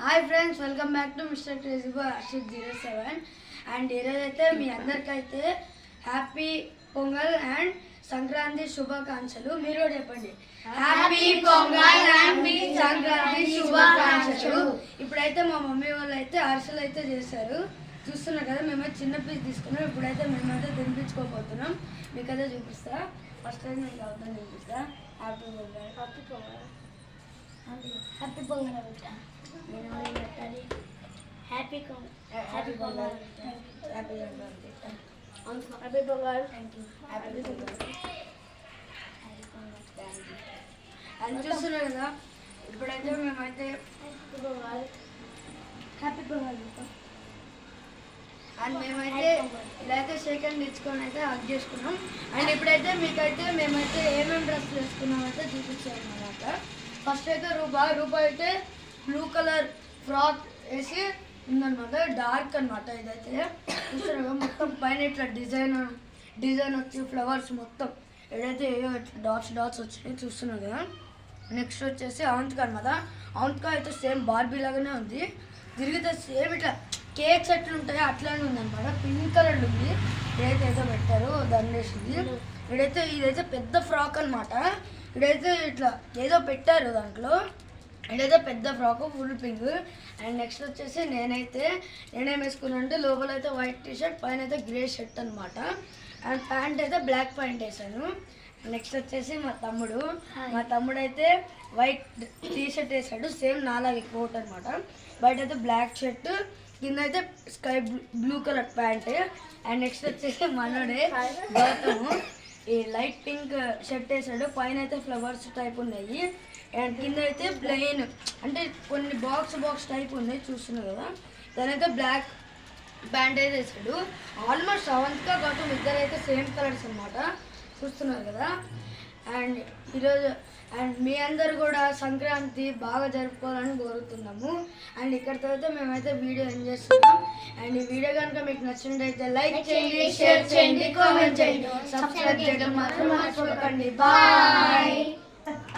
Hi friends, welcome back to mister crazy boy Arshit 07. And ఈరోజైతే మీ అందరికైతే happy pongal and Sankranti శుభాకాంక్షలు. మీరు కూడా చెప్పండి, హ్యాపీ పొంగల్ అండ్ సంక్రాంతి శుభాకాంక్షలు. ఇప్పుడైతే మా మమ్మీ వాళ్ళు అయితే అరిసెలు అయితే చేశారు, చూస్తున్నారు కదా. మేమైతే చిన్న పీస్ తీసుకున్నాం. ఇప్పుడైతే మేమైతే తినిపించుకోబోతున్నాం. మీకైతే చూపిస్తా. ఫస్ట్ అయితే నేను అవుతాను చూపిస్తా. Happy Pongal, happy Pongal, happy Pongal పెట్టాలి. Happy Pongal, happy Pongal, happy Pongal, thank you. Happy Pongal అని చూస్తున్నారు కదా. ఇప్పుడైతే మేమైతే హ్యాపీ పొంగల్ అండ్ మేమైతే ఇలా అయితే షేక్ హ్యాండ్ ఇచ్చుకొని అయితే హగ్ చేసుకున్నాం. అండ్ ఇప్పుడైతే మీకైతే మేమైతే ఏమేమి డ్రెస్సులు వేసుకున్నామైతే చూపించాము అన్నమాట. ఫస్ట్ అయితే రూపా అయితే బ్లూ కలర్ ఫ్రాక్ వేసి ఉందన్నమాట, డార్క్ అనమాట. ఇదైతే చూస్తున్నారు మొత్తం పైన ఇట్లా డిజైన్ వచ్చి ఫ్లవర్స్ మొత్తం ఏదైతే డాట్స్ వచ్చినాయి చూస్తున్నారు కదా. నెక్స్ట్ వచ్చేసి అవంతిక అనమాట. అవంతిక అయితే సేమ్ బార్బీ లాగానే ఉంది, తిరిగితే సేమ్ ఇట్లా కేక్స్ ఎట్లా ఉంటాయో అట్లానే ఉందన్నమాట. పింక్ కలర్ ఉంది. ఇదైతే ఏదో పెట్టారు దాన్ని వేసింది. ఇదైతే పెద్ద ఫ్రాక్ అనమాట. ఇదైతే ఇట్లా ఏదో పెట్టారు దాంట్లో. ఇదైతే పెద్ద frock full pink. And next వచ్చేసి నేనేం వేసుకున్నాను అంటే లోపల అయితే వైట్ టీషర్ట్, పైన అయితే గ్రే షర్ట్ అనమాట. అండ్ ప్యాంట్ అయితే బ్లాక్ ప్యాంట్ వేసాను. నెక్స్ట్ వచ్చేసి మా తమ్ముడు అయితే వైట్ టీషర్ట్ వేసాడు, సేమ్ నాలాగే కోట్ అనమాట. బయట అయితే బ్లాక్ షర్ట్, కింద అయితే sky blue colour pant. And next వచ్చేసి మనోడే గౌతమ్ ఈ లైట్ పింక్ షర్ట్ వేసాడు, పైన అయితే ఫ్లవర్స్ టైప్ ఉన్నాయి. అండ్ కింద అయితే ప్లెయిన్ అంటే కొన్ని బాక్స్ టైప్ ఉన్నాయి చూస్తున్నారు కదా. దానైతే బ్లాక్ ప్యాంట్ అయితే వేసాడు. ఆల్మోస్ట్ అవంతిక గౌతమ్ ఇద్దరు అయితే సేమ్ కలర్స్ అనమాట, చూస్తున్నారు కదా. అండ్ ఈరోజు మీ అందరు కూడా సంక్రాంతి బాగా జరుపుకోవాలని కోరుతున్నాము. అండ్ ఇక్కడితో అయితే మేమైతే వీడియో ఎంజాయ్ చేస్తున్నాం. అండ్ ఈ వీడియో కనుక మీకు నచ్చినట్టయితే లైక్ చేయండి, షేర్ చేయండి, కామెంట్ చేయండి, సబ్స్క్రైబ్ చేయడం మాత్రం మర్చిపోకండి. బాయ్.